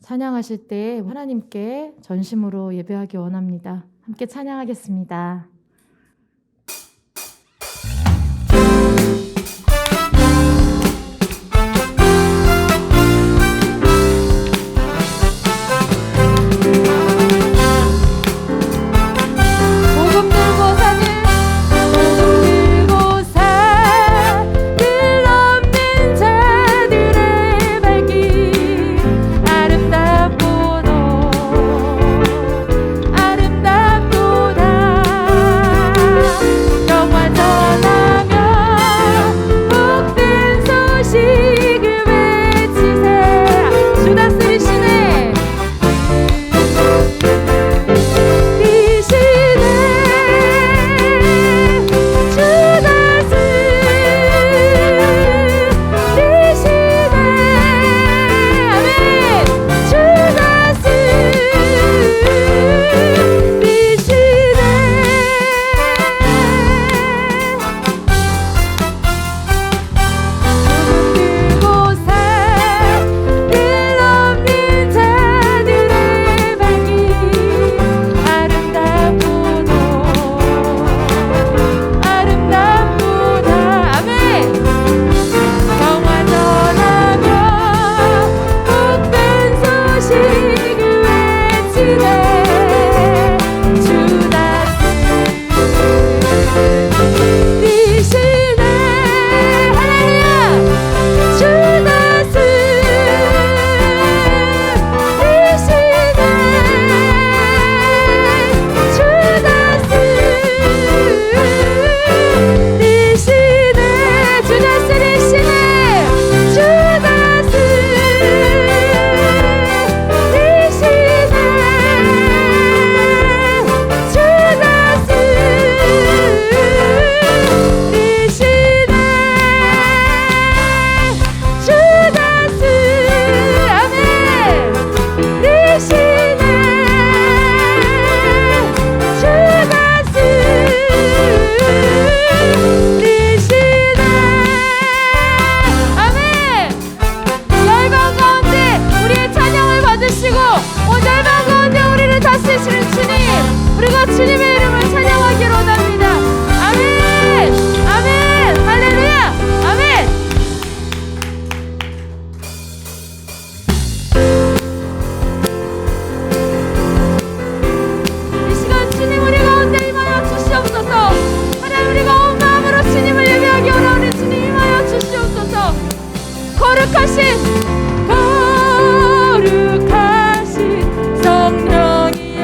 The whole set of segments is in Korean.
찬양하실 때 하나님께 전심으로 예배하기 원합니다. 함께 찬양하겠습니다. 주님의 이름을 찬양하기로 원합니다. 아멘, 아멘, 할렐루야, 아멘. 이 시간 주님 우리 가운데 임하여 주시옵소서. 하나님 우리가 온 마음으로 주님을 예배하기 원하오니 주님 임하여 주시옵소서. 거룩하신 성령이여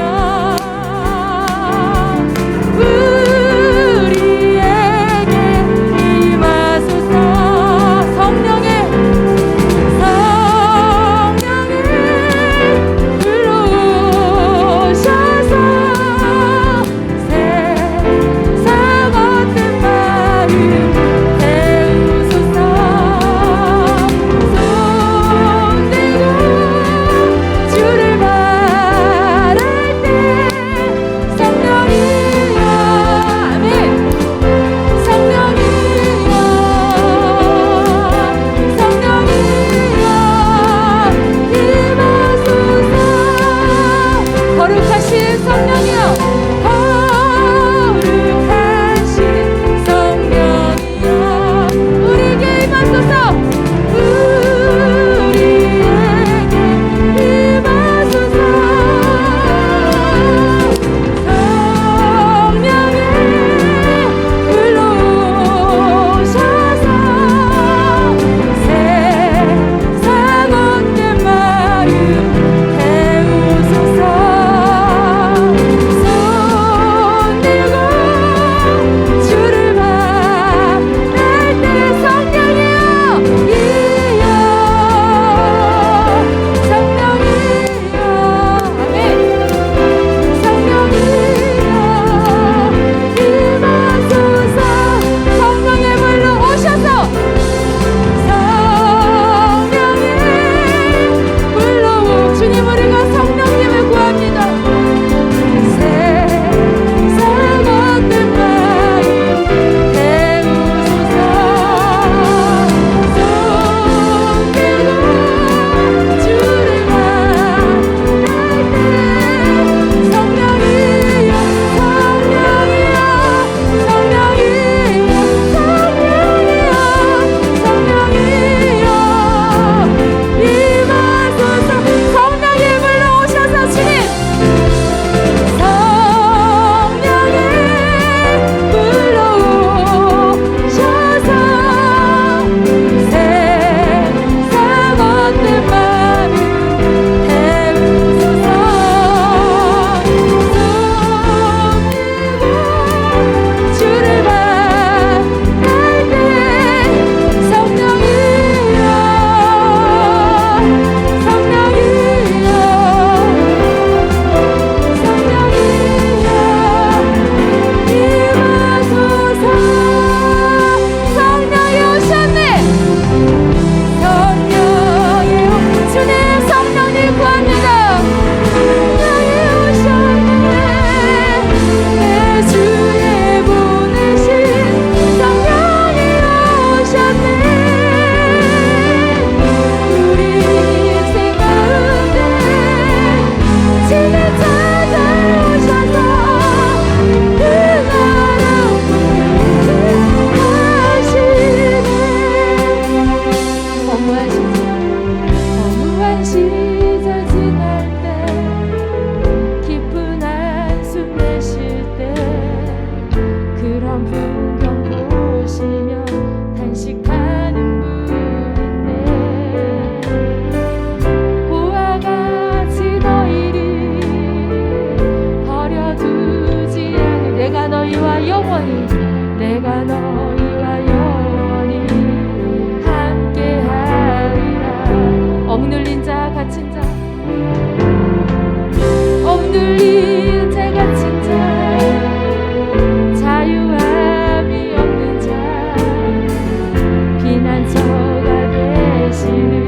주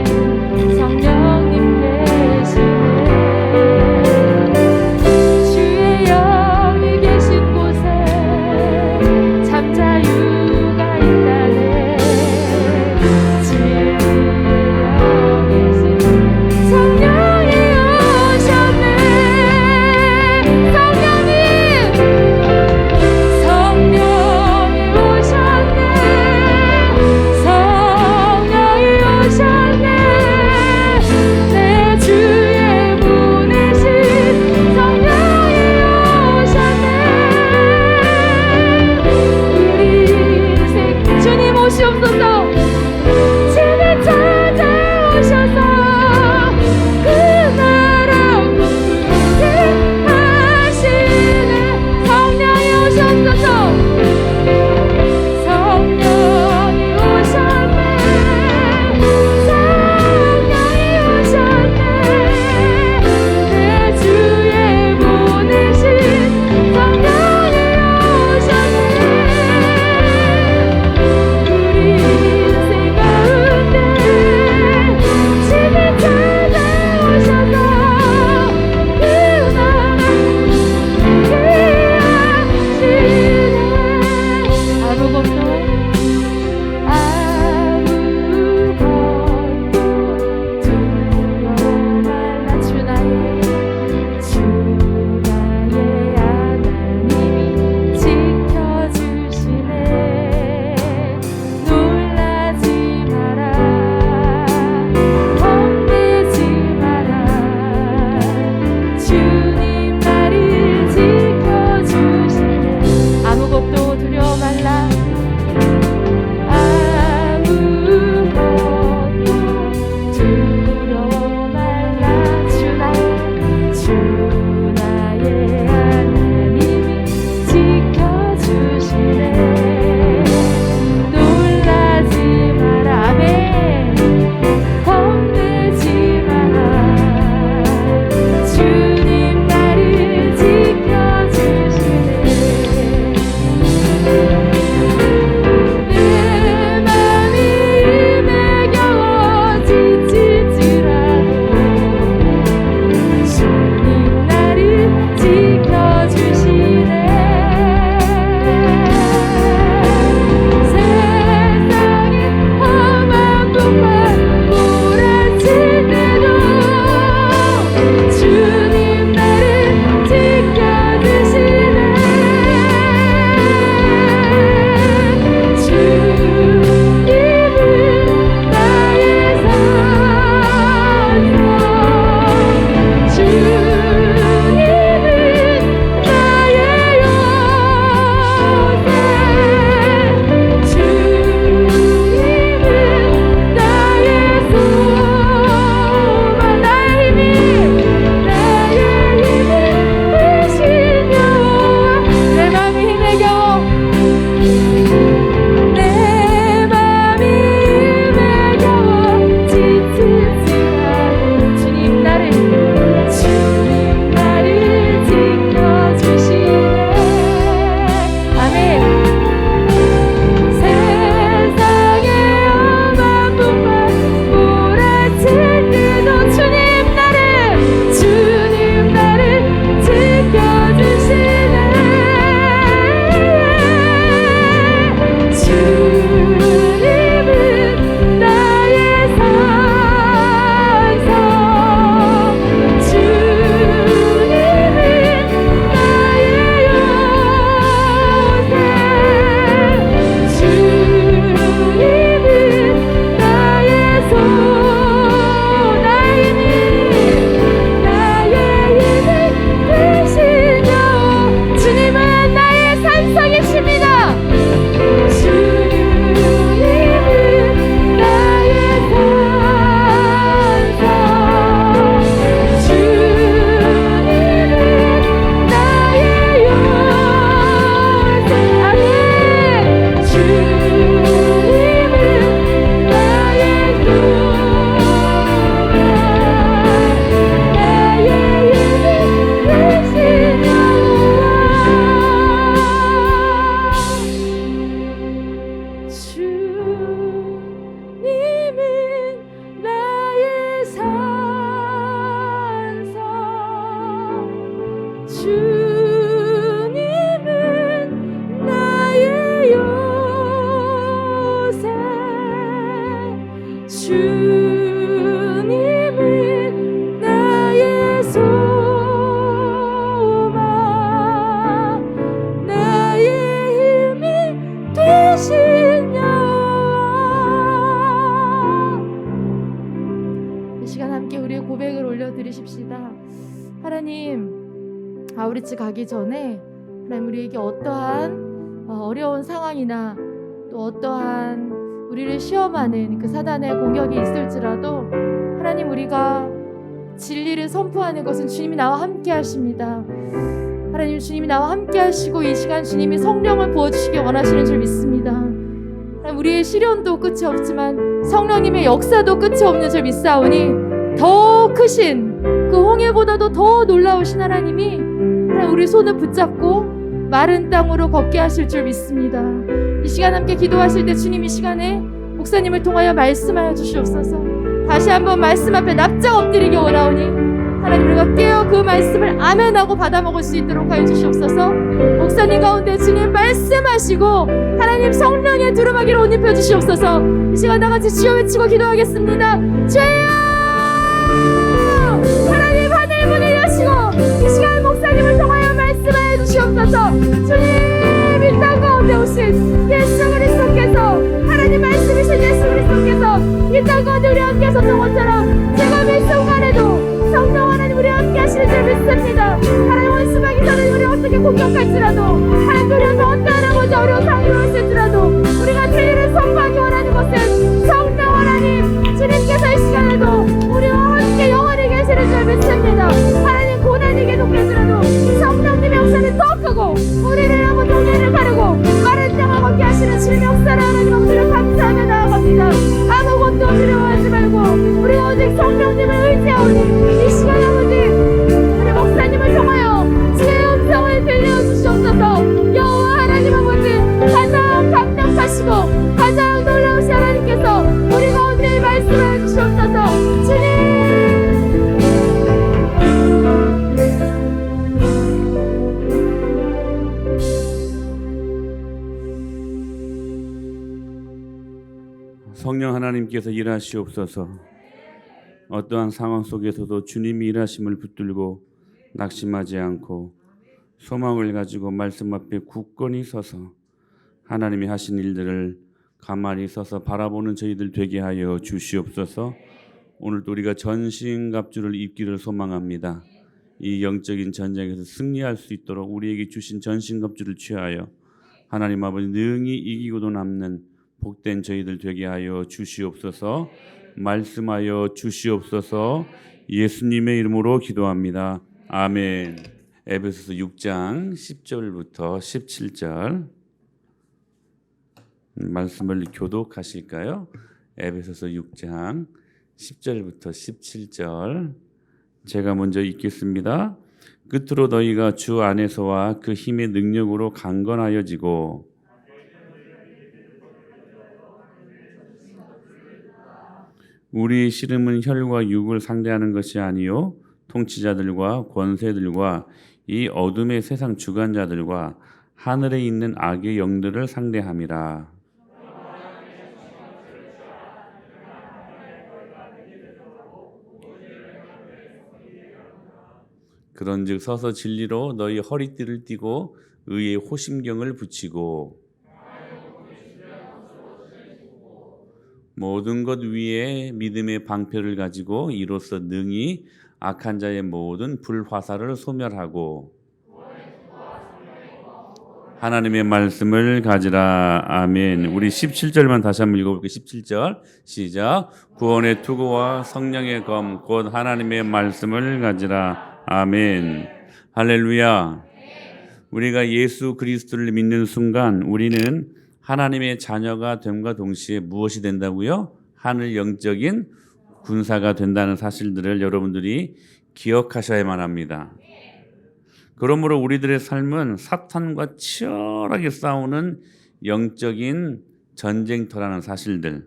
주님이 나의 소망 나의 힘이 되신 여호와. 이 시간 함께 우리의 고백을 올려드리십시다. 하나님, 우리 집 가기 전에 하나님 우리에게 어떠한 어려운 상황이나 또 어떠한 우리를 시험하는 그 사단의 공격이 있을지라도 하나님 우리가 진리를 선포하는 것은 주님이 나와 함께 하십니다. 하나님 주님이 나와 함께 하시고 이 시간 주님이 성령을 부어주시기 원하시는 줄 믿습니다. 하나님 우리의 시련도 끝이 없지만 성령님의 역사도 끝이 없는 줄 믿사오니 더 크신 그 홍해보다도 더 놀라우신 하나님이 하나님 우리 손을 붙잡고 마른 땅으로 걷게 하실 줄 믿습니다. 이 시간 함께 기도하실 때 주님 이 시간에 목사님을 통하여 말씀하여 주시옵소서. 다시 한번 말씀 앞에 납작 엎드리기 원하오니 하나님 우리가 깨어 그 말씀을 아멘하고 받아 먹을 수 있도록 하여 주시옵소서. 목사님 가운데 주님 말씀하시고 하나님 성령의 두루마기를 옷 입혀 주시옵소서. 이 시간 나같이 주여 외치고 기도하겠습니다. 주여! 하나님 하늘 문을 여시고 이 시간 목사님을 통하여 말씀하여 주시옵소서. 주님 이 땅 가운데 오신 예수 그리스도께서 하나님 말씀이신 예수 그리스도께서 이 땅 가운데 우리 함께 하셨던 것처럼 제가 매 순간에도 성령 하나님 우리 함께 하시는 줄 믿습니다. 하나님 원수마귀 저는 우리 어떻게 공격할지라도 하나님 우리가 어떠한 아버지 어려운 상황이 오실지라도 우리가 진리를 선포하기 원하는 것은 성령 하나님 주님께서 이 시간에도 우리와 함께 영원히 계시는 줄 믿습니다. 하나님 고난이 계속될지라도 성령님의 역사는 더 크고 우리를 하고 동해를 가르고 마른 땅을 걷게 하시는 주님의 역사를 하나님 아버지를 감사하며 나아갑니다. 아무것도 두려워하지 말고 우리가 오직 성령님을 의지하오니 이 시간 아버지 우리 목사님을 통하여 주의 음성을 들려주시옵소서. 여호와 하나님 아버지 가장 강력하시고 가장 놀라우신 하나님께서 우리 가운데 말씀해 주시옵소서. 주님 성령 하나님께서 일하시옵소서. 어떠한 상황 속에서도 주님이 일하심을 붙들고 낙심하지 않고 소망을 가지고 말씀 앞에 굳건히 서서 하나님이 하신 일들을 가만히 서서 바라보는 저희들 되게 하여 주시옵소서. 오늘도 우리가 전신갑주를 입기를 소망합니다. 이 영적인 전쟁에서 승리할 수 있도록 우리에게 주신 전신갑주를 취하여 하나님 아버지 능히 이기고도 남는 복된 저희들 되게 하여 주시옵소서. 말씀하여 주시옵소서. 예수님의 이름으로 기도합니다. 아멘. 에베소서 6장 10절부터 17절 말씀을 교독하실까요? 에베소서 6장 10절부터 17절 제가 먼저 읽겠습니다. 끝으로 너희가 주 안에서와 그 힘의 능력으로 강건하여지고 우리 씨름은 혈과 육을 상대하는 것이 아니요 통치자들과 권세들과 이 어둠의 세상 주관자들과 하늘에 있는 악의 영들을 상대함이라. 그런즉 서서 진리로 너희 허리띠를 띠고 의의 호심경을 붙이고 모든 것 위에 믿음의 방패를 가지고 이로써 능히 악한 자의 모든 불화살을 소멸하고 하나님의 말씀을 가지라. 아멘. 우리 17절만 다시 한번 읽어볼게요. 17절 시작. 구원의 투구와 성령의 검 곧 하나님의 말씀을 가지라. 아멘. 할렐루야. 우리가 예수 그리스도를 믿는 순간 우리는 하나님의 자녀가 됨과 동시에 무엇이 된다고요? 하늘 영적인 군사가 된다는 사실들을 여러분들이 기억하셔야만 합니다. 그러므로 우리들의 삶은 사탄과 치열하게 싸우는 영적인 전쟁터라는 사실들.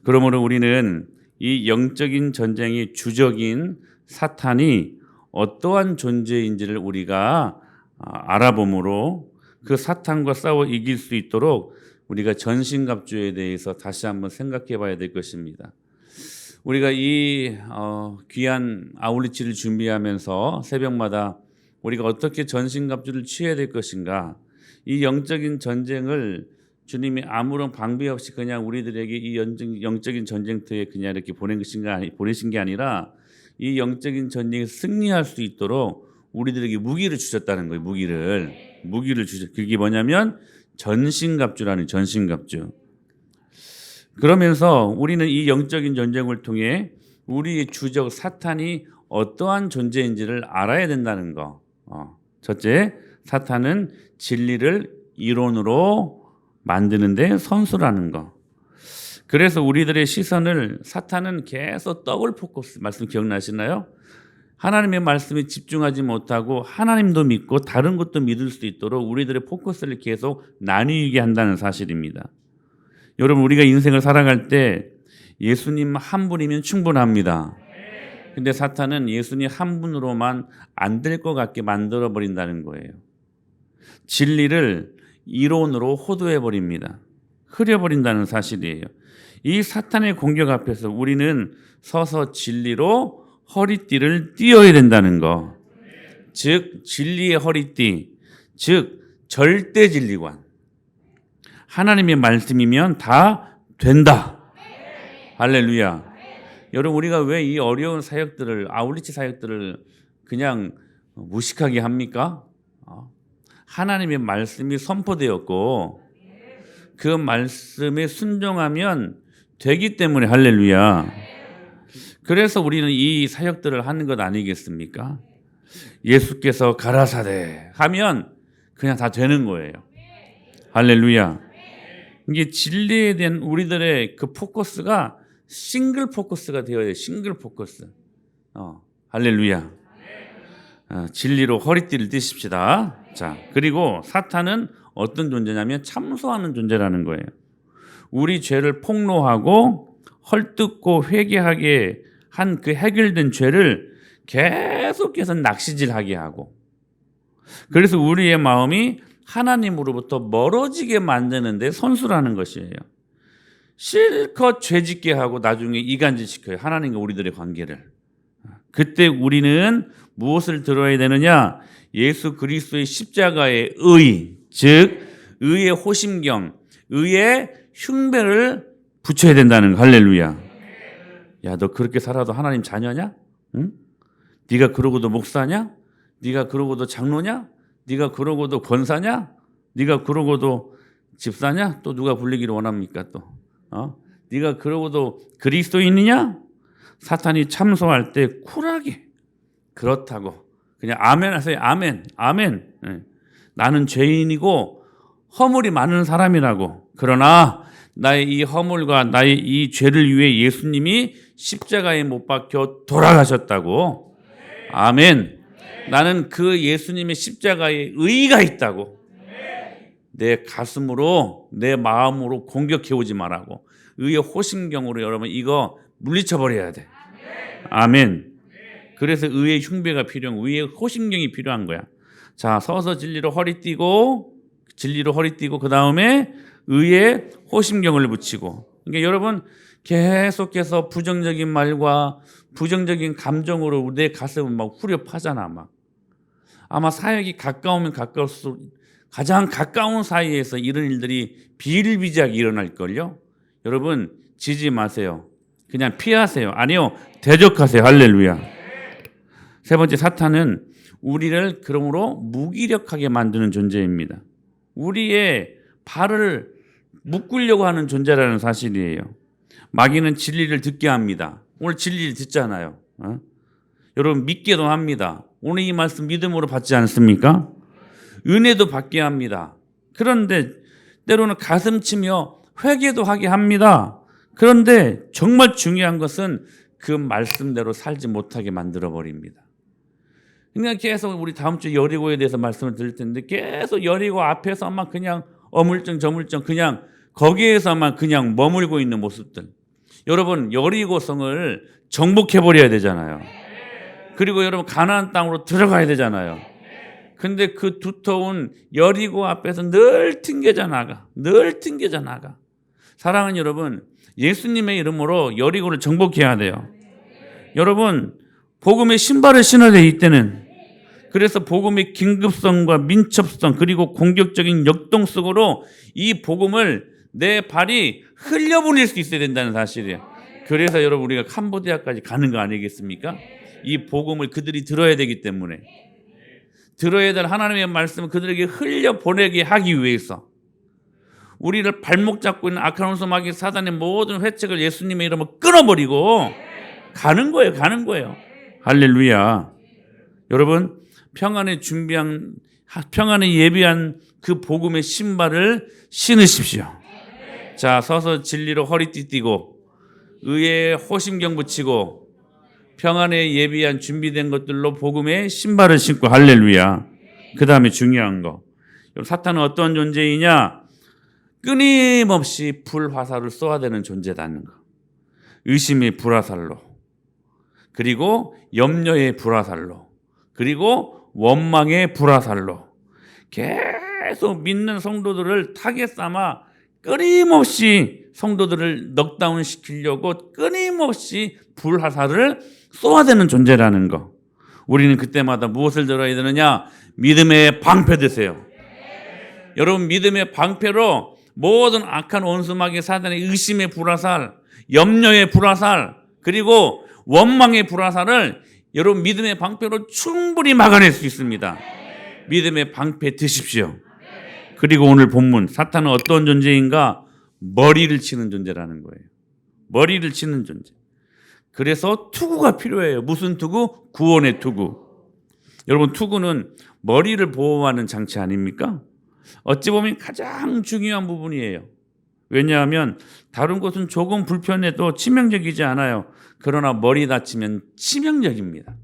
그러므로 우리는 이 영적인 전쟁의 주적인 사탄이 어떠한 존재인지를 우리가 알아봄으로 그 사탄과 싸워 이길 수 있도록 우리가 전신갑주에 대해서 다시 한번 생각해 봐야 될 것입니다. 우리가 이 귀한 아울리치를 준비하면서 새벽마다 우리가 어떻게 전신갑주를 취해야 될 것인가, 이 영적인 전쟁을 주님이 아무런 방비 없이 그냥 우리들에게 이 영적인 전쟁터에 그냥 이렇게 보내신 게 아니라 이 영적인 전쟁에 승리할 수 있도록 우리들에게 무기를 주셨다는 거예요. 무기를 주셨. 그게 뭐냐면 전신갑주라는, 전신갑주. 그러면서 우리는 이 영적인 전쟁을 통해 우리의 주적 사탄이 어떠한 존재인지를 알아야 된다는 거. 첫째, 사탄은 진리를 이론으로 만드는데 선수라는 거. 그래서 우리들의 시선을, 사탄은 계속 더블 포커스, 말씀 기억나시나요? 하나님의 말씀에 집중하지 못하고 하나님도 믿고 다른 것도 믿을 수 있도록 우리들의 포커스를 계속 나뉘게 한다는 사실입니다. 여러분, 우리가 인생을 살아갈 때 예수님 한 분이면 충분합니다. 근데 사탄은 예수님 한 분으로만 안 될 것 같게 만들어 버린다는 거예요. 진리를 이론으로 호도해 버립니다. 흐려버린다는 사실이에요. 이 사탄의 공격 앞에서 우리는 서서 진리로 허리띠를 띄어야 된다는 거. 즉 진리의 허리띠, 즉 절대 진리관. 하나님의 말씀이면 다 된다. 할렐루야. 여러분, 우리가 왜 이 어려운 사역들을, 아울리치 사역들을 그냥 무식하게 합니까? 하나님의 말씀이 선포되었고 그 말씀에 순종하면 되기 때문에, 할렐루야. 그래서 우리는 이 사역들을 하는 것 아니겠습니까? 예수께서 가라사대 하면 그냥 다 되는 거예요. 할렐루야. 이게 진리에 대한 우리들의 그 포커스가 싱글 포커스가 되어야 돼요. 싱글 포커스. 할렐루야. 진리로 허리띠를 띠십시다. 자, 그리고 사탄은 어떤 존재냐면 참소하는 존재라는 거예요. 우리 죄를 폭로하고 헐뜯고 회개하게 한 그 해결된 죄를 계속해서 낚시질하게 하고, 그래서 우리의 마음이 하나님으로부터 멀어지게 만드는데 선수라는 것이에요. 실컷 죄짓게 하고 나중에 이간질시켜요. 하나님과 우리들의 관계를. 그때 우리는 무엇을 들어야 되느냐? 예수 그리스도의 십자가의 의, 즉 의의 호심경, 의의 흉배를 붙여야 된다는 거. 할렐루야. 야, 너 그렇게 살아도 하나님 자녀냐? 응? 네가 그러고도 목사냐? 네가 그러고도 장로냐? 네가 그러고도 권사냐? 네가 그러고도 집사냐? 또 누가 불리기를 원합니까? 또 네가 그러고도 그리스도인이냐? 사탄이 참소할 때 쿨하게 그렇다고 그냥 아멘 하세요. 아멘, 아멘. 네. 나는 죄인이고 허물이 많은 사람이라고. 그러나 나의 이 허물과 나의 이 죄를 위해 예수님이 십자가에 못 박혀 돌아가셨다고. 아멘. 나는 그 예수님의 십자가에 의의가 있다고. 내 가슴으로, 내 마음으로 공격해 오지 말라고. 의의 호심경으로 여러분 이거 물리쳐 버려야 돼. 아멘. 그래서 의의 흉배가 필요한, 의의 호심경이 필요한 거야. 자, 서서 진리로 허리 띠고 그 다음에 의의 호심경을 붙이고. 그러니까 여러분 계속해서 부정적인 말과 부정적인 감정으로 내 가슴은 막 후려 파잖아. 막 아마 사역이 가까우면 가까울수록 가장 가까운 사이에서 이런 일들이 비일비재하게 일어날걸요. 여러분 지지 마세요. 그냥 피하세요. 아니요, 대적하세요. 할렐루야. 세 번째, 사탄은 우리를 그러므로 무기력하게 만드는 존재입니다. 우리의 발을 묶으려고 하는 존재라는 사실이에요. 마귀는 진리를 듣게 합니다. 오늘 진리를 듣잖아요. 여러분 믿게도 합니다. 오늘 이 말씀 믿음으로 받지 않습니까? 은혜도 받게 합니다. 그런데 때로는 가슴 치며 회개도 하게 합니다. 그런데 정말 중요한 것은 그 말씀대로 살지 못하게 만들어 버립니다. 그러니까 계속 우리 다음 주 여리고에 대해서 말씀을 드릴 텐데 계속 여리고 앞에서만 그냥 어물쩡 그냥 거기에서만 그냥 머물고 있는 모습들. 여러분 여리고성을 정복해 버려야 되잖아요. 그리고 여러분 가나안 땅으로 들어가야 되잖아요. 근데 그 두터운 여리고 앞에서 늘 튕겨져 나가. 늘 튕겨져 나가. 사랑하는 여러분, 예수님의 이름으로 여리고를 정복해야 돼요. 여러분, 복음의 신발을 신어야 돼, 이때는. 그래서 복음의 긴급성과 민첩성 그리고 공격적인 역동성으로 이 복음을 내 발이 흘려보낼 수 있어야 된다는 사실이에요. 그래서 여러분 우리가 캄보디아까지 가는 거 아니겠습니까? 이 복음을 그들이 들어야 되기 때문에, 들어야 될 하나님의 말씀을 그들에게 흘려보내게 하기 위해서 우리를 발목 잡고 있는 악한 원수 마귀 사단의 모든 회책을 예수님의 이름으로 끊어버리고 가는 거예요. 가는 거예요. 할렐루야. 여러분, 평안에 예비한 그 복음의 신발을 신으십시오. 자, 서서 진리로 허리띠 띠고 의에 호심경 붙이고 평안에 예비한 준비된 것들로 복음의 신발을 신고, 할렐루야. 그 다음에 중요한 거, 사탄은 어떤 존재이냐? 끊임없이 불화살을 쏘아대는 존재라는 거. 의심의 불화살로, 그리고 염려의 불화살로, 그리고 원망의 불화살로 계속 믿는 성도들을 타겟 삼아 끊임없이 성도들을 넉다운 시키려고 끊임없이 불화살을 쏘아대는 존재라는 거. 우리는 그때마다 무엇을 들어야 되느냐? 믿음의 방패 드세요. 여러분, 믿음의 방패로 모든 악한 원수마귀 사단의 의심의 불화살, 염려의 불화살, 그리고 원망의 불화살을 여러분 믿음의 방패로 충분히 막아낼 수 있습니다. 믿음의 방패 드십시오. 그리고 오늘 본문, 사탄은 어떤 존재인가? 머리를 치는 존재라는 거예요. 머리를 치는 존재. 그래서 투구가 필요해요. 무슨 투구? 구원의 투구. 여러분, 투구는 머리를 보호하는 장치 아닙니까? 어찌 보면 가장 중요한 부분이에요. 왜냐하면 다른 것은 조금 불편해도 치명적이지 않아요. 그러나 머리 다치면 치명적입니다.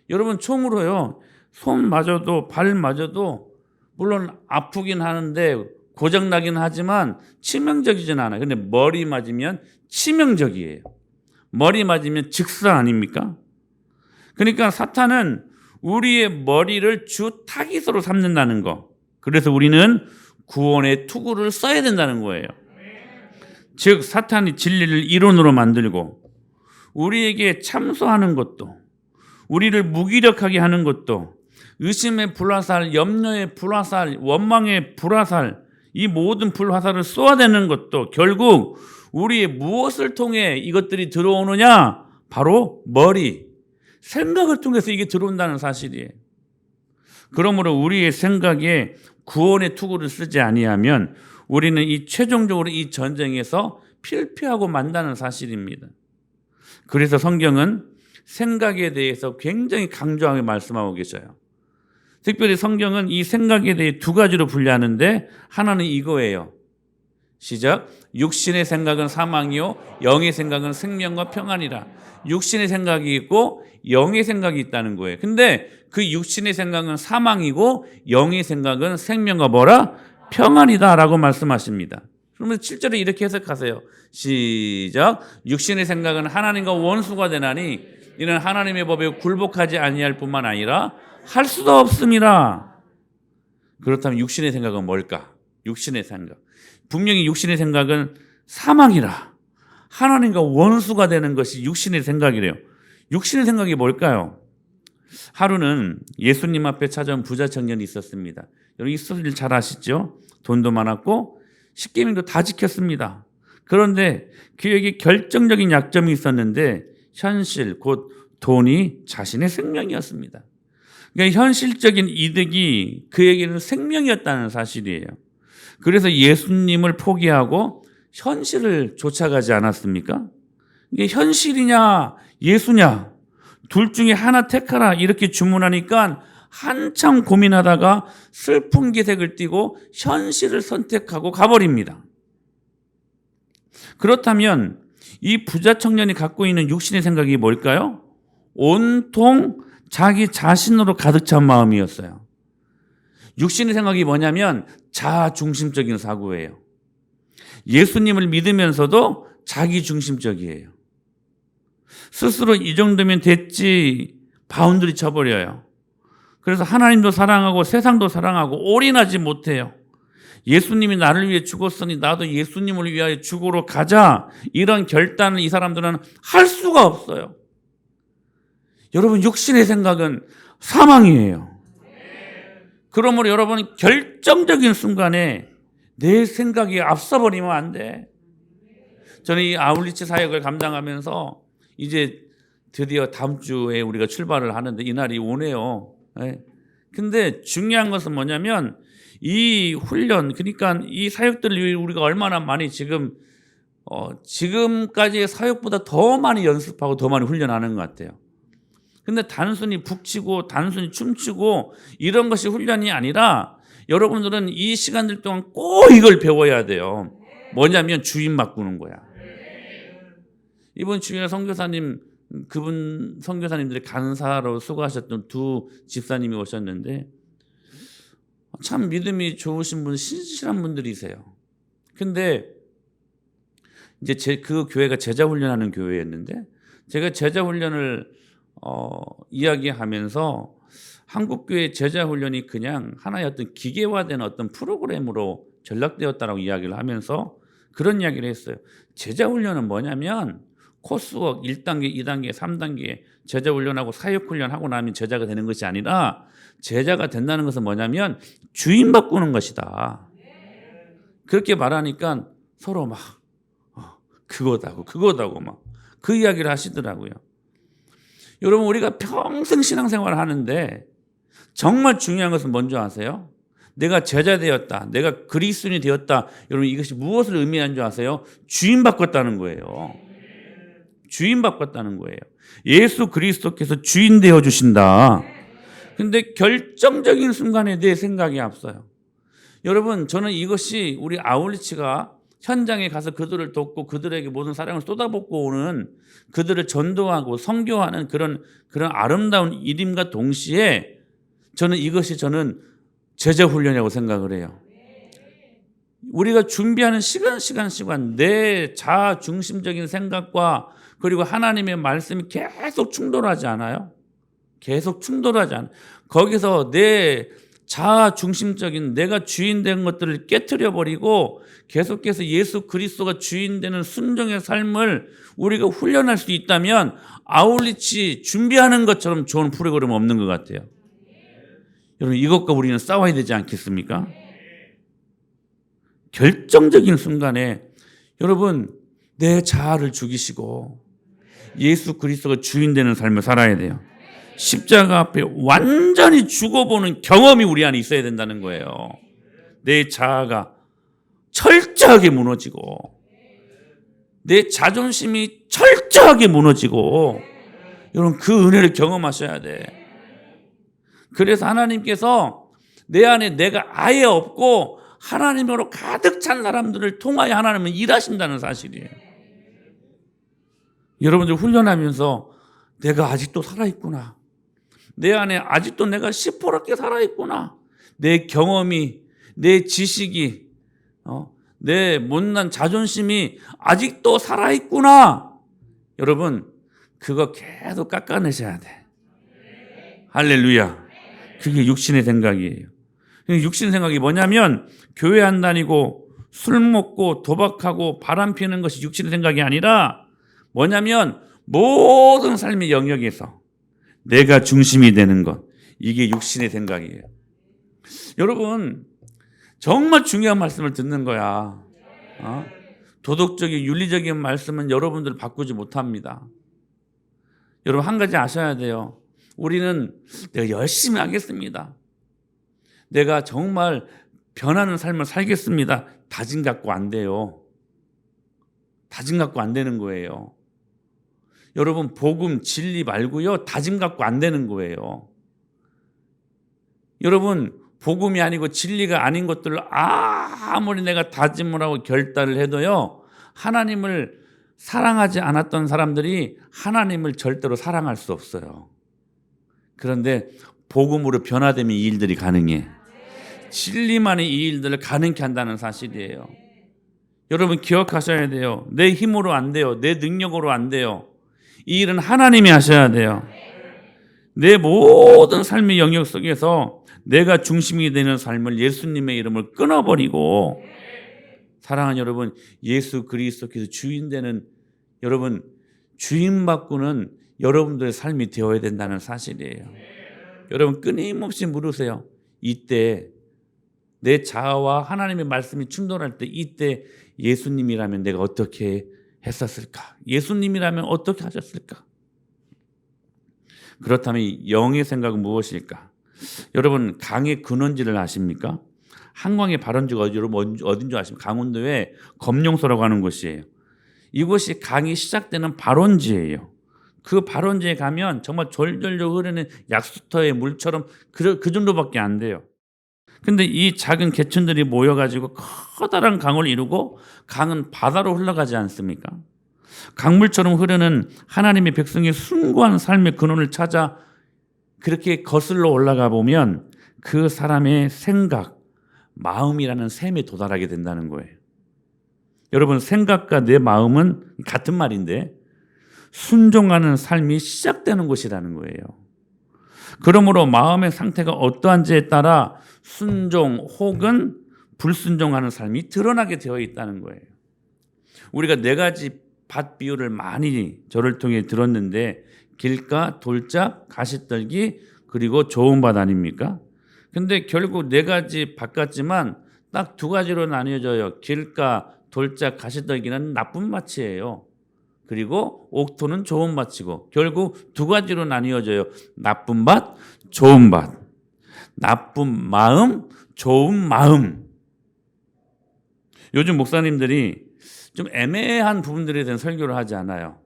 여러분, 총으로요, 손 맞아도 발 맞아도 물론 아프긴 하는데 고장나긴 하지만 치명적이진 않아요. 근데 머리 맞으면 치명적이에요. 머리 맞으면 즉사 아닙니까? 그러니까 사탄은 우리의 머리를 주 타깃으로 삼는다는 거. 그래서 우리는 구원의 투구를 써야 된다는 거예요. 즉 사탄이 진리를 이론으로 만들고 우리에게 참소하는 것도, 우리를 무기력하게 하는 것도, 의심의 불화살, 염려의 불화살, 원망의 불화살, 이 모든 불화살을 쏘아대는 것도 결국 우리의 무엇을 통해 이것들이 들어오느냐? 바로 머리, 생각을 통해서 이게 들어온다는 사실이에요. 그러므로 우리의 생각에 구원의 투구를 쓰지 아니하면 우리는 최종적으로 이 전쟁에서 필패하고 만다는 사실입니다. 그래서 성경은 생각에 대해서 굉장히 강조하게 말씀하고 계셔요. 특별히 성경은 이 생각에 대해 두 가지로 분류하는데, 하나는 이거예요. 시작. 육신의 생각은 사망이요 영의 생각은 생명과 평안이라. 육신의 생각이 있고 영의 생각이 있다는 거예요. 근데 그 육신의 생각은 사망이고 영의 생각은 생명과 뭐라? 평안이다라고 말씀하십니다. 그러면 실제로 이렇게 해석하세요. 시작. 육신의 생각은 하나님과 원수가 되나니 이는 하나님의 법에 굴복하지 아니할 뿐만 아니라 할 수도 없음이라. 그렇다면 육신의 생각은 뭘까? 육신의 생각. 분명히 육신의 생각은 사망이라. 하나님과 원수가 되는 것이 육신의 생각이래요. 육신의 생각이 뭘까요? 하루는 예수님 앞에 찾아온 부자 청년이 있었습니다. 여러분 이 스토리를 잘 아시죠? 돈도 많았고 십계명도 다 지켰습니다. 그런데 그에게 결정적인 약점이 있었는데 현실, 곧 돈이 자신의 생명이었습니다. 그러니까 현실적인 이득이 그에게는 생명이었다는 사실이에요. 그래서 예수님을 포기하고 현실을 쫓아가지 않았습니까? 이게 현실이냐 예수냐 둘 중에 하나 택하라 이렇게 주문하니까 한참 고민하다가 슬픈 기색을 띠고 현실을 선택하고 가버립니다. 그렇다면 이 부자 청년이 갖고 있는 육신의 생각이 뭘까요? 온통 자기 자신으로 가득 찬 마음이었어요. 육신의 생각이 뭐냐면 자아중심적인 사고예요. 예수님을 믿으면서도 자기중심적이에요. 스스로 이 정도면 됐지 바운드리 쳐버려요. 그래서 하나님도 사랑하고 세상도 사랑하고 올인하지 못해요. 예수님이 나를 위해 죽었으니 나도 예수님을 위하여 죽으러 가자. 이런 결단을 이 사람들은 할 수가 없어요. 여러분, 육신의 생각은 사망이에요. 그러므로 여러분, 결정적인 순간에 내 생각이 앞서버리면 안 돼. 저는 이 아울리치 사역을 감당하면서 이제 드디어 다음 주에 우리가 출발을 하는데 이날이 오네요. 근데 중요한 것은 뭐냐면 이 훈련, 그러니까 이 사역들을 우리가 얼마나 많이 지금까지의 사역보다 더 많이 연습하고 더 많이 훈련하는 것 같아요. 근데 단순히 북치고 단순히 춤추고 이런 것이 훈련이 아니라 여러분들은 이 시간들 동안 꼭 이걸 배워야 돼요. 뭐냐면 주인 바꾸는 거야. 이번 주일에 선교사님, 그분 선교사님들의 간사로 수고하셨던 두 집사님이 오셨는데 참 믿음이 좋으신 분, 신실한 분들이세요. 근데 이제 그 교회가 제자 훈련하는 교회였는데 제가 제자 훈련을 이야기하면서 한국 교회 제자 훈련이 그냥 하나의 어떤 기계화된 어떤 프로그램으로 전락되었다라고 이야기를 하면서 그런 이야기를 했어요. 제자 훈련은 뭐냐면 코스웍 1단계, 2단계, 3단계 제자 훈련하고 사역 훈련하고 나면 제자가 되는 것이 아니라 제자가 된다는 것은 뭐냐면 주인 바꾸는 것이다. 그렇게 말하니까 서로 막 그거다고 막 그 이야기를 하시더라고요. 여러분, 우리가 평생 신앙생활을 하는데 정말 중요한 것은 뭔지 아세요? 내가 제자 되었다, 내가 그리스도인이 되었다. 여러분, 이것이 무엇을 의미하는 줄 아세요? 주인 바꿨다는 거예요. 주인 바꿨다는 거예요. 예수 그리스도께서 주인 되어 주신다. 근데 결정적인 순간에 내 생각이 앞서요. 여러분, 저는 이것이 우리 아울리치가 현장에 가서 그들을 돕고 그들에게 모든 사랑을 쏟아붓고 오는, 그들을 전도하고 선교하는 그런 아름다운 일임과 동시에 저는 제자 훈련이라고 생각을 해요. 우리가 준비하는 시간 내 자아 중심적인 생각과 그리고 하나님의 말씀이 계속 충돌하지 않아요? 계속 충돌하지 않아요. 거기서 내 자아 중심적인 내가 주인 된 것들을 깨트려 버리고 계속해서 예수 그리스도가 주인 되는 순종의 삶을 우리가 훈련할 수 있다면 아울리치 준비하는 것처럼 좋은 프로그램 없는 것 같아요. 여러분, 이것과 우리는 싸워야 되지 않겠습니까? 결정적인 순간에 여러분, 내 자아를 죽이시고 예수 그리스도가 주인 되는 삶을 살아야 돼요. 십자가 앞에 완전히 죽어보는 경험이 우리 안에 있어야 된다는 거예요. 내 자아가 철저하게 무너지고 내 자존심이 철저하게 무너지고 여러분, 그 은혜를 경험하셔야 돼. 그래서 하나님께서 내 안에 내가 아예 없고 하나님으로 가득 찬 사람들을 통하여 하나님은 일하신다는 사실이에요. 여러분들 훈련하면서 내가 아직도 살아있구나, 내 안에 아직도 내가 시퍼렇게 살아있구나, 내 경험이, 내 지식이, 내 못난 자존심이 아직도 살아있구나. 여러분, 그거 계속 깎아내셔야 돼. 할렐루야. 그게 육신의 생각이에요. 육신 생각이 뭐냐면 교회 안 다니고 술 먹고 도박하고 바람 피는 것이 육신의 생각이 아니라 뭐냐면 모든 삶의 영역에서 내가 중심이 되는 것, 이게 육신의 생각이에요. 여러분, 정말 중요한 말씀을 듣는 거야. 도덕적인 윤리적인 말씀은 여러분들 바꾸지 못합니다. 여러분, 한 가지 아셔야 돼요. 우리는 내가 열심히 하겠습니다, 내가 정말 변하는 삶을 살겠습니다, 다짐 갖고 안 돼요. 다짐 갖고 안 되는 거예요. 여러분, 복음 진리 말고요, 다짐 갖고 안 되는 거예요. 여러분, 복음이 아니고 진리가 아닌 것들을 아무리 내가 다짐을 하고 결단을 해도요, 하나님을 사랑하지 않았던 사람들이 하나님을 절대로 사랑할 수 없어요. 그런데 복음으로 변화되면 이 일들이 가능해. 진리만이 이 일들을 가능케 한다는 사실이에요. 여러분, 기억하셔야 돼요. 내 힘으로 안 돼요. 내 능력으로 안 돼요. 이 일은 하나님이 하셔야 돼요. 내 모든 삶의 영역 속에서 내가 중심이 되는 삶을 예수님의 이름을 끊어버리고 사랑하는 여러분, 예수 그리스도께서 주인 되는 여러분, 주인 바꾸는 여러분들의 삶이 되어야 된다는 사실이에요. 여러분 끊임없이 물으세요. 이때 내 자아와 하나님의 말씀이 충돌할 때 이때 예수님이라면 내가 어떻게 했었을까? 예수님이라면 어떻게 하셨을까? 그렇다면 영의 생각은 무엇일까? 여러분 강의 근원지를 아십니까? 한강의 발원지가 어딘 줄 아십니까? 강원도의 검룡소라고 하는 곳이에요. 이곳이 강이 시작되는 발원지예요. 그 발원지에 가면 정말 졸졸 흐르는 약수터의 물처럼 그 정도밖에 안 돼요. 근데 이 작은 개천들이 모여가지고 커다란 강을 이루고 강은 바다로 흘러가지 않습니까? 강물처럼 흐르는 하나님의 백성의 숭고한 삶의 근원을 찾아 그렇게 거슬러 올라가 보면 그 사람의 생각, 마음이라는 샘에 도달하게 된다는 거예요. 여러분 생각과 내 마음은 같은 말인데 순종하는 삶이 시작되는 곳이라는 거예요. 그러므로 마음의 상태가 어떠한지에 따라 순종 혹은 불순종하는 삶이 드러나게 되어 있다는 거예요. 우리가 네 가지 밭 비유를 많이 저를 통해 들었는데 길가, 돌짝, 가시떨기 그리고 좋은 밭 아닙니까? 근데 결국 네 가지 밭 같지만 딱 두 가지로 나뉘어져요. 길가, 돌짝, 가시떨기는 나쁜 밭이에요. 그리고 옥토는 좋은 밭이고 결국 두 가지로 나뉘어져요. 나쁜 밭, 좋은 밭. 나쁜 마음, 좋은 마음. 요즘 목사님들이 좀 애매한 부분들에 대한 설교를 하지 않아요.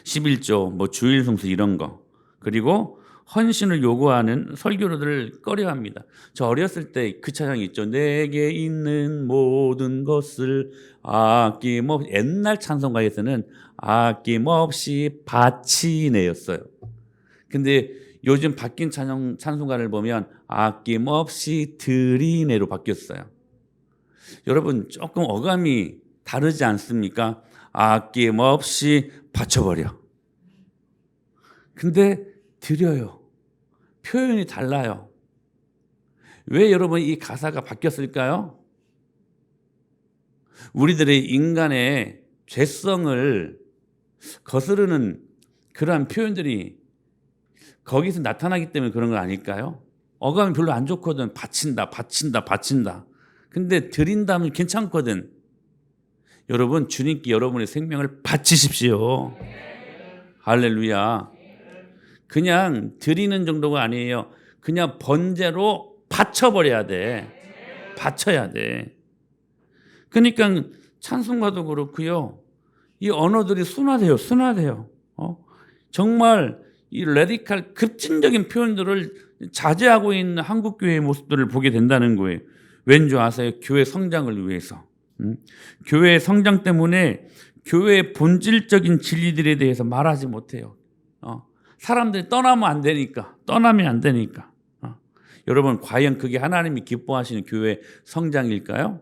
11조, 뭐 주일 성수 이런 거. 그리고 헌신을 요구하는 설교를 꺼려합니다. 저 어렸을 때 그 찬양이 있죠. 내게 있는 모든 것을 아낌없이 옛날 찬송가에서는 아낌없이 바치네였어요. 근데 요즘 바뀐 찬송가를 보면 아낌없이 드리네로 바뀌었어요. 여러분 조금 어감이 다르지 않습니까? 아낌없이 바쳐버려. 근데 드려요. 표현이 달라요. 왜 여러분 이 가사가 바뀌었을까요? 우리들의 인간의 죄성을 거스르는 그러한 표현들이 거기서 나타나기 때문에 그런 거 아닐까요? 어감이 별로 안 좋거든. 바친다, 바친다, 바친다. 근데 드린다면 괜찮거든. 여러분 주님께 여러분의 생명을 바치십시오. 할렐루야. 그냥 드리는 정도가 아니에요. 그냥 번제로 바쳐버려야 돼. 바쳐야 돼. 그러니까 찬송가도 그렇고요. 이 언어들이 순화돼요. 정말 이 레디칼 급진적인 표현들을 자제하고 있는 한국교회의 모습들을 보게 된다는 거예요. 왠 줄 아세요? 교회 성장을 위해서. 교회의 성장 때문에 교회의 본질적인 진리들에 대해서 말하지 못해요. 사람들이 떠나면 안 되니까. 여러분 과연 그게 하나님이 기뻐하시는 교회 성장일까요?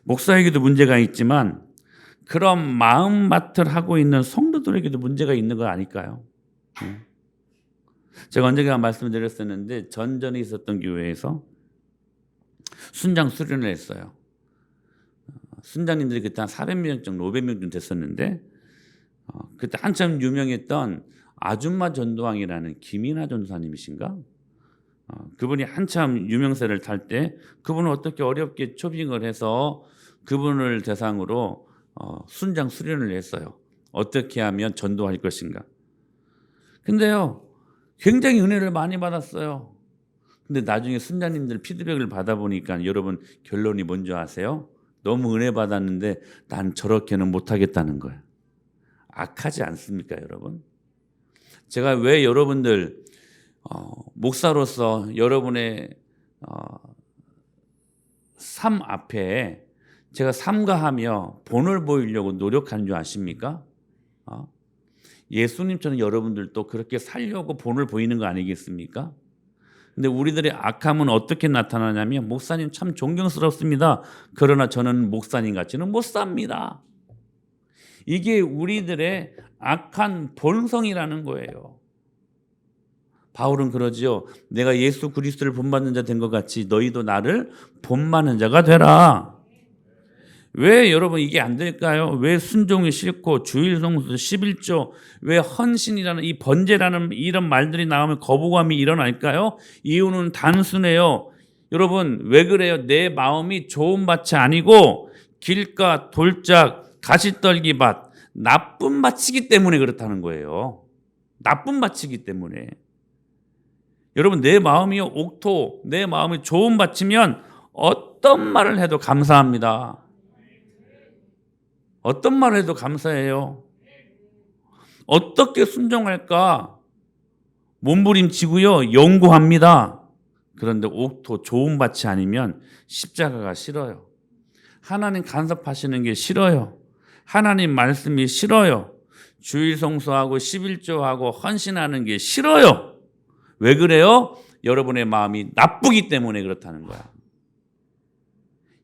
목사에게도 문제가 있지만 그런 마음밭을 하고 있는 성도들에게도 문제가 있는 거 아닐까요? 제가 언젠가 말씀드렸었는데 전전에 있었던 교회에서 순장 수련을 했어요. 순장님들이 그때 한 400명 정도 500명 정도 됐었는데 그때 한참 유명했던 아줌마 전도왕이라는 김이나 전도사님이신가? 그분이 한참 유명세를 탈 때 그분은 어떻게 어렵게 초빙을 해서 그분을 대상으로 순장 수련을 했어요. 어떻게 하면 전도할 것인가. 근데요 굉장히 은혜를 많이 받았어요. 근데 나중에 순장님들 피드백을 받아보니까 여러분 결론이 뭔지 아세요? 너무 은혜 받았는데 난 저렇게는 못하겠다는 거예요. 악하지 않습니까 여러분? 제가 왜 여러분들 목사로서 여러분의 삶 앞에 제가 삼가하며 본을 보이려고 노력하는 줄 아십니까? 예수님처럼 여러분들도 그렇게 살려고 본을 보이는 거 아니겠습니까? 근데 우리들의 악함은 어떻게 나타나냐면 목사님 참 존경스럽습니다. 그러나 저는 목사님 같지는 못 삽니다. 이게 우리들의 악한 본성이라는 거예요. 바울은 그러지요. 내가 예수 그리스도를 본받는 자 된 것 같이 너희도 나를 본받는 자가 되라. 왜 여러분 이게 안 될까요? 왜 순종이 싫고 주일성수 11조 왜 헌신이라는 이 번제라는 이런 말들이 나오면 거부감이 일어날까요? 이유는 단순해요. 여러분 왜 그래요? 내 마음이 좋은 밭이 아니고 길가 돌짝 가시떨기 밭 나쁜 밭이기 때문에 그렇다는 거예요. 나쁜 밭이기 때문에. 여러분 내 마음이요 옥토 내 마음이 좋은 밭이면 어떤 말을 해도 감사합니다. 어떤 말을 해도 감사해요. 어떻게 순종할까 몸부림치고요 연구합니다. 그런데 옥토 좋은 밭이 아니면 십자가가 싫어요. 하나님 간섭하시는 게 싫어요. 하나님 말씀이 싫어요. 주일 성수하고 11조하고 헌신하는 게 싫어요. 왜 그래요? 여러분의 마음이 나쁘기 때문에 그렇다는 거야.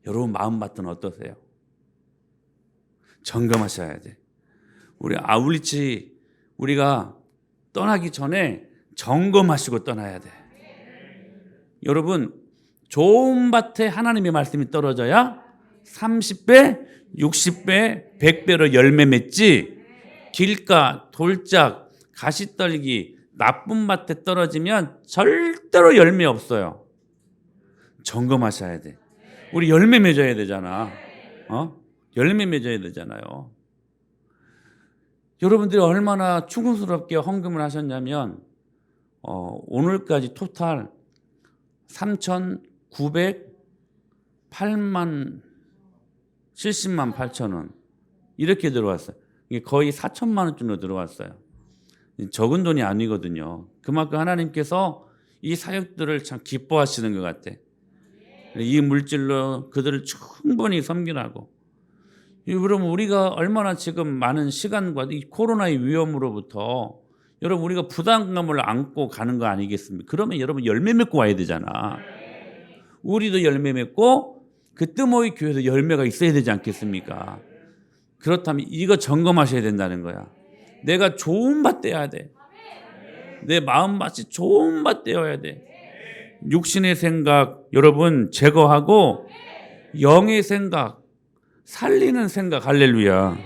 여러분 마음밭은 어떠세요? 점검하셔야 돼. 우리 아울리치 우리가 떠나기 전에 점검하시고 떠나야 돼. 여러분 좋은 밭에 하나님의 말씀이 떨어져야 30배, 60배, 100배로 열매 맺지 길가, 돌짝, 가시떨기 나쁜 밭에 떨어지면 절대로 열매 없어요. 점검하셔야 돼. 우리 열매 맺어야 되잖아. 열매 맺어야 되잖아요. 여러분들이 얼마나 충성스럽게 헌금을 하셨냐면 오늘까지 토탈 3,908만 70만 8천 원 이렇게 들어왔어요. 이게 거의 4천만 원 정도 들어왔어요. 적은 돈이 아니거든요. 그만큼 하나님께서 이 사역들을 참 기뻐하시는 것 같아. 이 물질로 그들을 충분히 섬기라고. 여러분 우리가 얼마나 지금 많은 시간과 이 코로나의 위험으로부터 여러분 우리가 부담감을 안고 가는 거 아니겠습니까? 그러면 여러분 열매 맺고 와야 되잖아. 우리도 열매 맺고 그 뜸모이 교회에서 열매가 있어야 되지 않겠습니까? 그렇다면 이거 점검하셔야 된다는 거야. 내가 좋은 밭 되어야 돼. 내 마음밭이 좋은 밭 되어야 돼. 육신의 생각 여러분 제거하고 영의 생각 살리는 생각 할렐루야.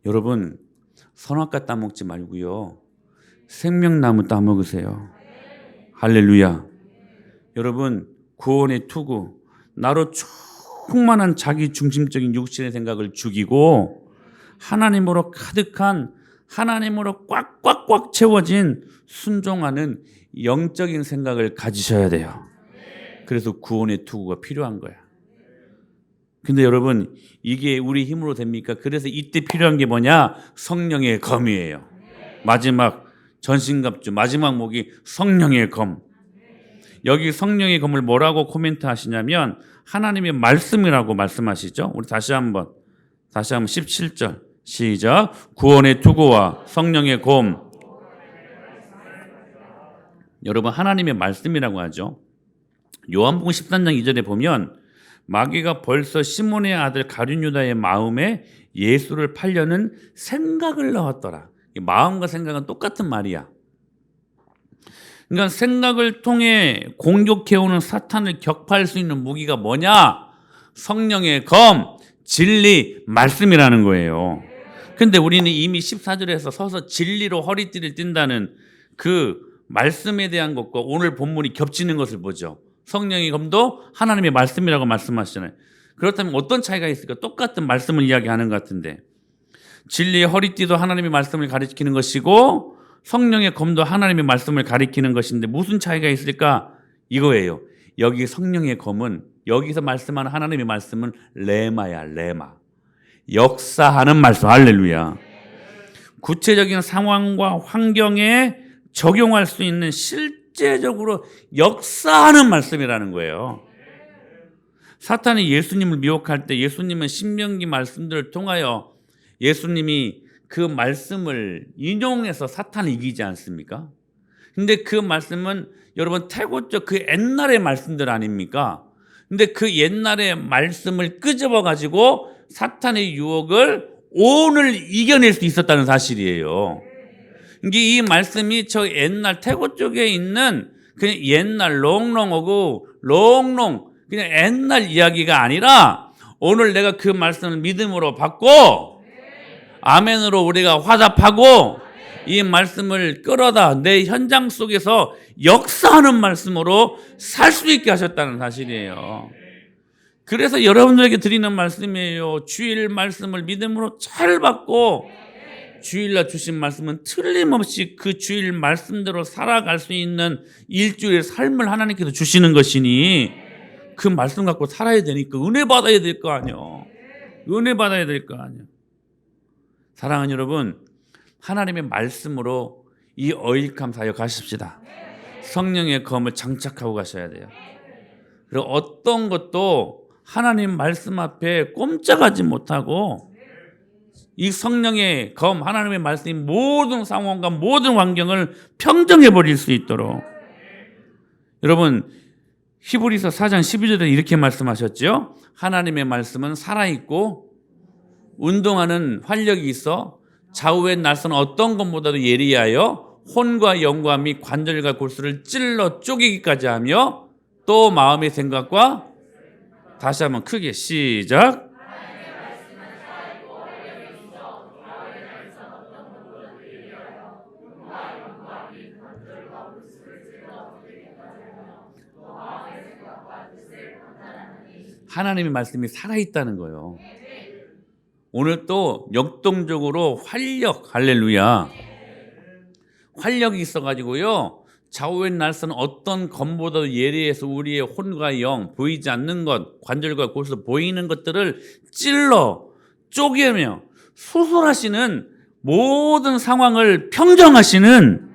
여러분 선악과 따먹지 말고요 생명나무 따먹으세요. 할렐루야. 여러분 구원의 투구 나로 충만한 자기 중심적인 육신의 생각을 죽이고 하나님으로 가득한 하나님으로 꽉꽉꽉 채워진 순종하는 영적인 생각을 가지셔야 돼요. 그래서 구원의 투구가 필요한 거야. 근데 여러분 이게 우리 힘으로 됩니까? 그래서 이때 필요한 게 뭐냐? 성령의 검이에요. 마지막 전신갑주 마지막 목이 성령의 검. 여기 성령의 검을 뭐라고 코멘트 하시냐면 하나님의 말씀이라고 말씀하시죠. 우리 다시 한번 17절 시작. 구원의 투구와 성령의 검. 여러분 하나님의 말씀이라고 하죠. 요한복음 13장 2절에 보면 마귀가 벌써 시몬의 아들 가룟유다의 마음에 예수를 팔려는 생각을 넣었더라. 마음과 생각은 똑같은 말이야. 그러니까 생각을 통해 공격해오는 사탄을 격파할 수 있는 무기가 뭐냐? 성령의 검, 진리, 말씀이라는 거예요. 근데 우리는 이미 14절에서 서서 진리로 허리띠를 띈다는 그 말씀에 대한 것과 오늘 본문이 겹치는 것을 보죠. 성령의 검도 하나님의 말씀이라고 말씀하시잖아요. 그렇다면 어떤 차이가 있을까? 똑같은 말씀을 이야기하는 것 같은데 진리의 허리띠도 하나님의 말씀을 가리키는 것이고 성령의 검도 하나님의 말씀을 가리키는 것인데 무슨 차이가 있을까? 이거예요. 여기 성령의 검은 여기서 말씀하는 하나님의 말씀은 레마야, 레마. 역사하는 말씀. 할렐루야. 구체적인 상황과 환경에 적용할 수 있는 실제적으로 역사하는 말씀이라는 거예요. 사탄이 예수님을 미혹할 때 예수님은 신명기 말씀들을 통하여 예수님이 그 말씀을 인용해서 사탄을 이기지 않습니까? 근데 그 말씀은 여러분 태고적 그 옛날의 말씀들 아닙니까? 근데 그 옛날의 말씀을 끄집어 가지고 사탄의 유혹을 오늘 이겨낼 수 있었다는 사실이에요. 이게 이 말씀이 저 옛날 태고 쪽에 있는 그냥 옛날 롱롱하고 롱롱 그냥 옛날 이야기가 아니라 오늘 내가 그 말씀을 믿음으로 받고 아멘으로 우리가 화답하고 이 말씀을 끌어다 내 현장 속에서 역사하는 말씀으로 살 수 있게 하셨다는 사실이에요. 그래서 여러분들에게 드리는 말씀이에요. 주일 말씀을 믿음으로 잘 받고 주일날 주신 말씀은 틀림없이 그 주일 말씀대로 살아갈 수 있는 일주일 삶을 하나님께서 주시는 것이니 그 말씀 갖고 살아야 되니까 은혜 받아야 될 거 아니에요. 은혜 받아야 될 거 아니에요. 사랑하는 여러분, 하나님의 말씀으로 이 어일감 사역 하십시다. 성령의 검을 장착하고 가셔야 돼요. 그리고 어떤 것도 하나님 말씀 앞에 꼼짝하지 못하고 이 성령의 검, 하나님의 말씀이 모든 상황과 모든 환경을 평정해 버릴 수 있도록. 여러분, 히브리서 4장 12절에 이렇게 말씀하셨죠. 하나님의 말씀은 살아있고 운동하는 활력이 있어 좌우의 날선 어떤 것보다도 예리하여 혼과 영과 및 관절과 골수를 찔러 쪼개기까지 하며 또 마음의 생각과 다시 한번 크게 시작. 하나님의 말씀이 살아있다는 거예요. 오늘 또 역동적으로 활력, 할렐루야. 활력이 있어가지고요. 좌우의 날선 어떤 검보다도 예리해서 우리의 혼과 영, 보이지 않는 것, 관절과 골수 보이는 것들을 찔러 쪼개며 수술하시는 모든 상황을 평정하시는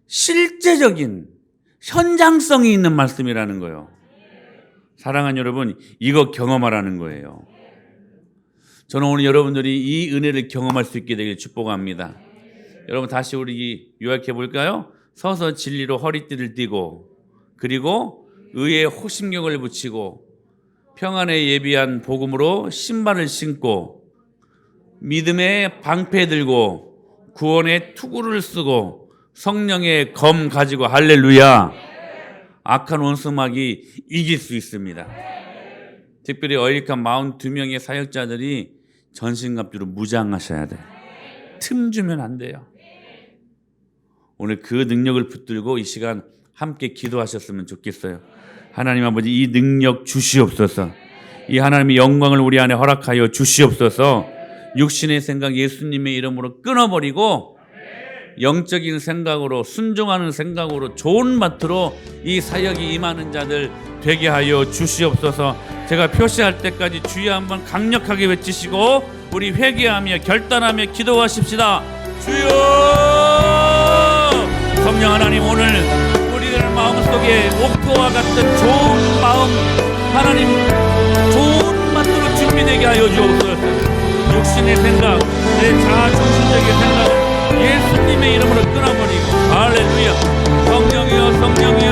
실제적인 현장성이 있는 말씀이라는 거예요. 사랑하는 여러분, 이거 경험하라는 거예요. 저는 오늘 여러분들이 이 은혜를 경험할 수 있게 되길 축복합니다. 여러분 다시 우리 요약해 볼까요? 서서 진리로 허리띠를 띠고 그리고 의에 호심경을 붙이고 평안에 예비한 복음으로 신발을 신고 믿음의 방패 들고 구원의 투구를 쓰고 성령의 검 가지고 할렐루야. 악한 원수막이 이길 수 있습니다. 특별히 어일감 42명의 사역자들이 전신갑주로 무장하셔야 돼요. 틈 주면 안 돼요. 오늘 그 능력을 붙들고 이 시간 함께 기도하셨으면 좋겠어요. 하나님 아버지, 이 능력 주시옵소서. 이 하나님의 영광을 우리 안에 허락하여 주시옵소서. 육신의 생각 예수님의 이름으로 끊어버리고 영적인 생각으로 순종하는 생각으로 좋은 마트로 이 사역이 임하는 자들 되게 하여 주시옵소서. 제가 표시할 때까지 주여 한번 강력하게 외치시고 우리 회개하며 결단하며 기도하십시다. 주여! 성령 하나님, 오늘 우리들 마음속에 옥토와 같은 좋은 마음 하나님 좋은 마트로 준비되게 하여 주옵소서. 육신의 생각, 내 자아중심적인 생각을 예수님의 이름으로 끊어버리고 할렐루야. 성령이여 성령이여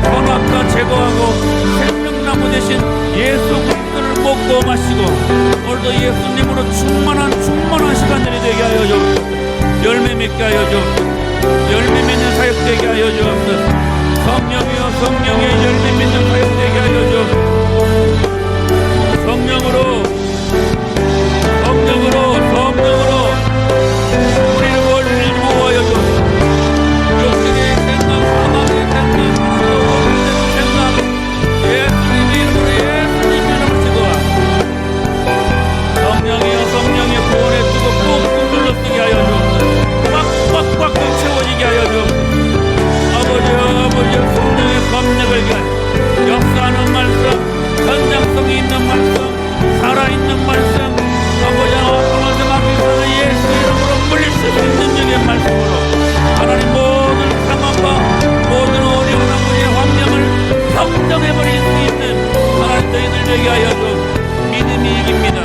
선악과 제거하고 생명나무 대신 예수 그리스도를 먹고 마시고 오늘도 예수님으로 충만한 시간들이 되게 하여 주옵소서. 열매 맺게 하여 주옵소서. 열매 맺는 사역 되게 하여 주옵소서. 성령이여 성령의 열매 맺는 사역 되게 하여 주옵소서. 성령으로 우리를 모아여 주옵소서. 육신의 생각, 사망의 생각, 생각, 예수님의 이름으로 기도하. 성령의 구원의 뜨거 꾹꾹 눌러쓰게 하여 주옵소서. 꽉꽉꽉 채워지게 하여 주옵소서. 아버지 성령의 감력을 가해 역사하는 말씀, 현장성이 있는 말씀, 살아있는 말씀, 아버지 어떤 말씀 앞에서 예수 이름으로 물릴 수 있는 능력의 말씀으로 하나님 모든 상황과 모든 어려운 아버지의 환경을 평정해버릴 수 있는 하나님 저희들 되게 하여 주옵소서. 믿음이 이깁니다.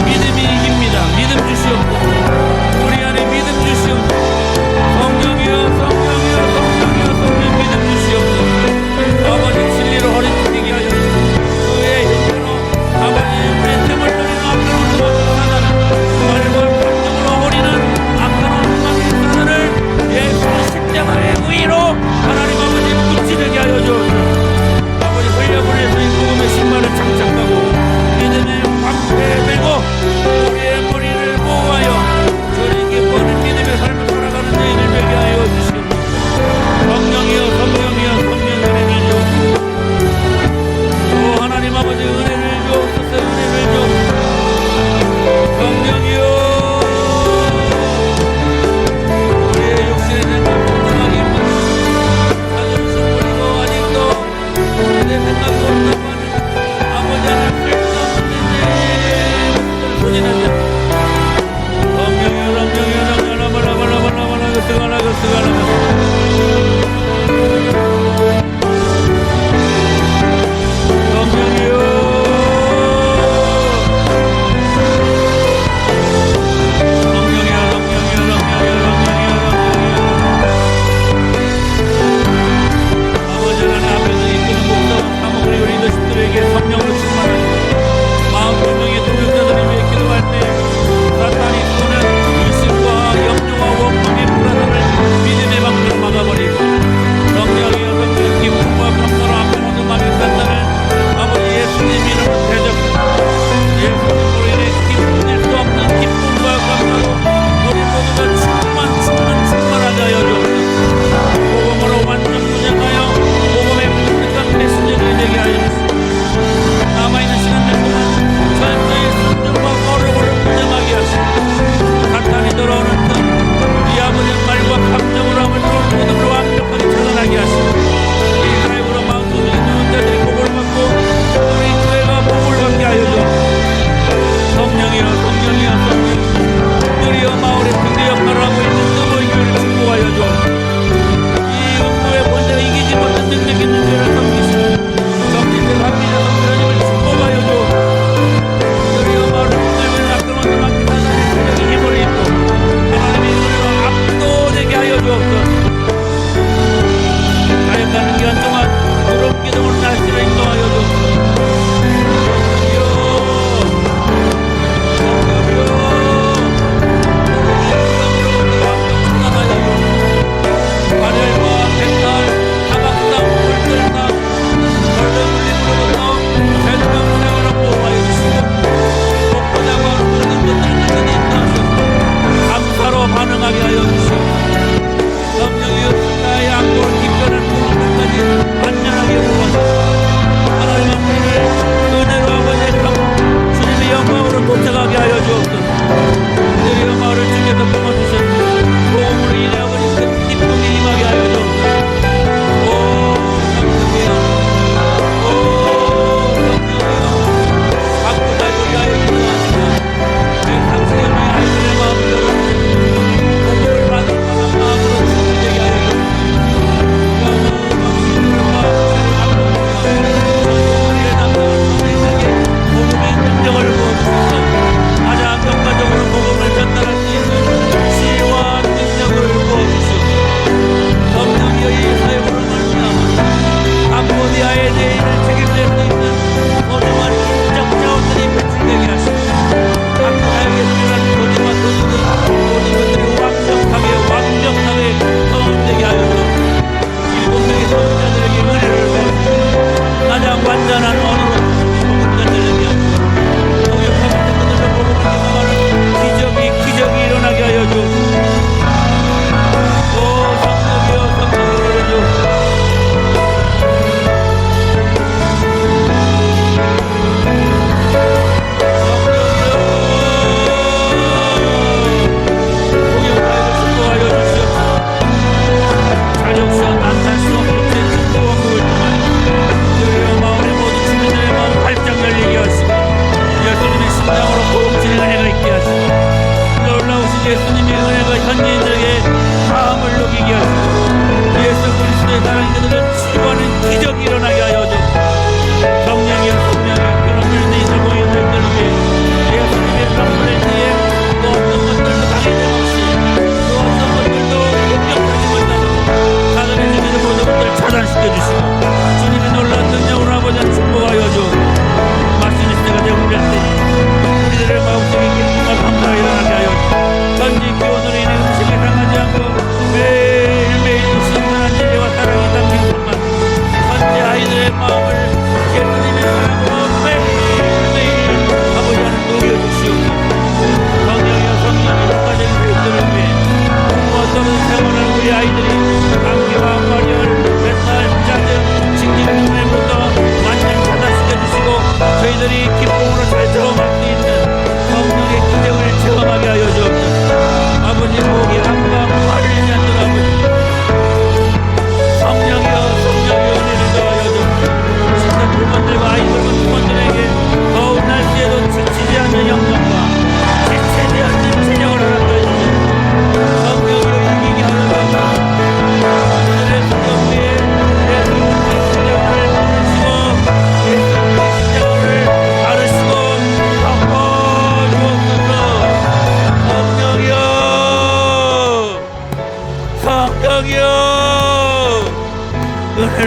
믿음이 이깁니다. 믿음 주시옵소서. 우리 안에 믿음 주시옵소서. 성령이여 믿음 주시옵소서. 아버지 진리로 허리 찢게 하여 주옵소서. 그의 힘으로 아버지 우리의 틈을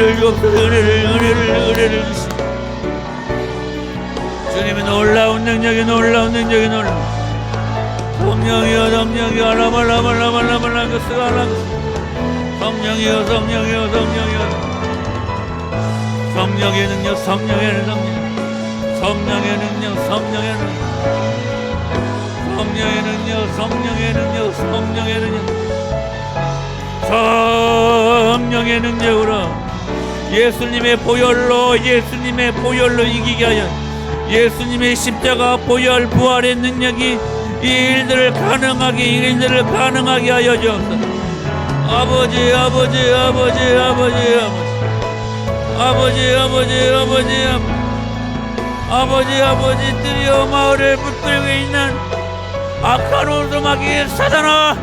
은혜를 주옵소서. 은혜를 주시옵소서. 주님의 놀라운 능력이 성령이여 알라발라발라발라발라 그 스가라 성령이여 성령의 능력 성령의 능력으로 예수님의 보혈로 이기게 하여 예수님의 십자가 보혈 부활의 능력이 이 일들을 가능하게 하여 주옵소서. 아버지 드디어 마을을 붙들고 있는 악한 오두막이 사단아,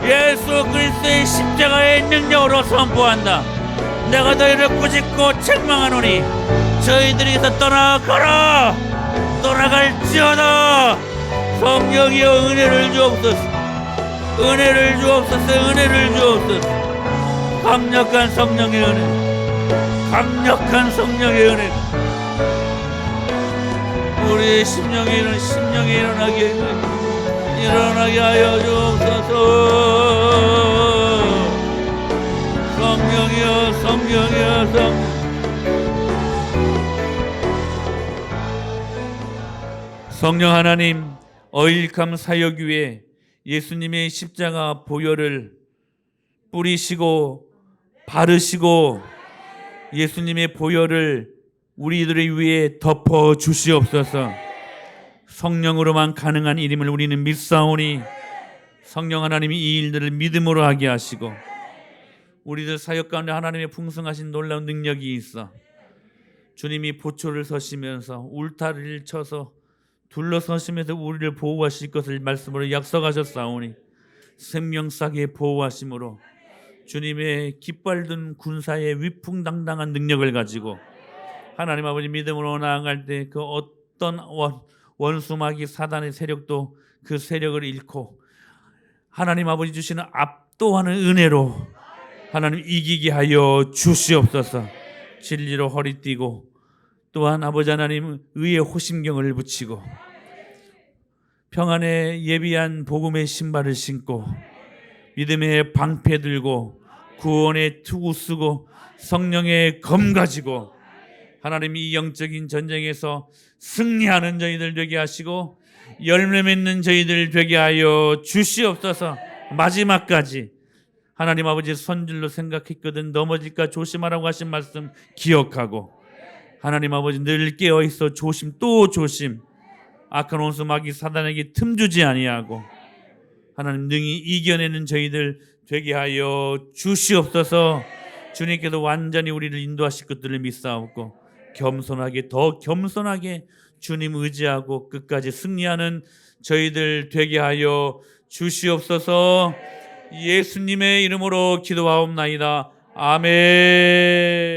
예수 그리스도의 십자가의 능력으로 선포한다. 내가 너희를 꾸짖고 책망하노니 저희들에게서 떠나갈지어다. 성령이여 은혜를 주옵소서. 강력한 성령의 은혜 우리의 심령에 일어나게 하여 주옵소서. 성령이여 성령 하나님, 어일감 사역 위에 예수님의 십자가 보혈을 뿌리시고 바르시고 예수님의 보혈을 우리들의 위에 덮어 주시옵소서. 성령으로만 가능한 일임을 우리는 믿사오니 성령 하나님이 이 일들을 믿음으로 하게 하시고 우리들 사역 가운데 하나님의 풍성하신 놀라운 능력이 있어 주님이 보초를 서시면서 울타리를 쳐서 둘러서시면서 우리를 보호하실 것을 말씀으로 약속하셨사오니 생명싸게 보호하심으로 주님의 깃발 든 군사의 위풍당당한 능력을 가지고 하나님 아버지 믿음으로 나아갈 때 그 어떤 원수마귀 사단의 세력도 그 세력을 잃고 하나님 아버지 주시는 압도하는 은혜로 하나님 이기게 하여 주시옵소서. 진리로 허리띠고 또한 아버지 하나님 의의 호심경을 붙이고 평안에 예비한 복음의 신발을 신고 믿음의 방패 들고 구원의 투구 쓰고 성령의 검 가지고 하나님이 이 영적인 전쟁에서 승리하는 저희들 되게 하시고 열매 맺는 저희들 되게 하여 주시옵소서. 마지막까지 하나님 아버지 선질로 생각했거든 넘어질까 조심하라고 하신 말씀 기억하고 하나님 아버지 늘 깨어있어 조심 또 조심 악한 원수 마귀 사단에게 틈주지 아니하고 하나님 능히 이겨내는 저희들 되게 하여 주시옵소서. 주님께서 완전히 우리를 인도하실 것들을 믿사옵고 겸손하게 더 겸손하게 주님 의지하고 끝까지 승리하는 저희들 되게 하여 주시옵소서. 예수님의 이름으로 기도하옵나이다. 아멘.